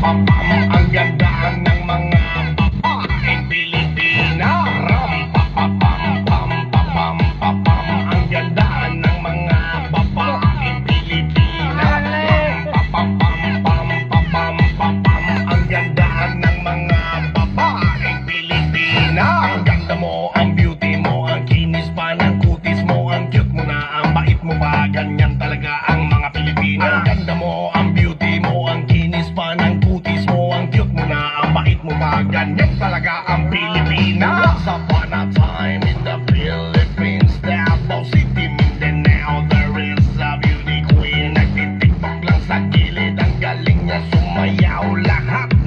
Ang ganda ng mga babaeng Pilipina. Ang ganda ng mga babaeng Pilipina. Ang ganda ng mga babaeng Pilipina. Ang ganda mo, ang beauty mo, ang kinis pa ng kutis mo, ang cute mo na, ang bait mo pa, ganyan talaga ang mga Pilipina. Ang ganda mo, ang beauty mo, ang kinis pa ng kutis mo, ang cute mo na, ang bait mo pa, ganyan talaga ang Pilipina. Once upon a time in the Philippines, Davao City, Mindanao, there is a beauty queen. Nagtitiktok lang sa gilid, ang galing niya sumayaw lahat.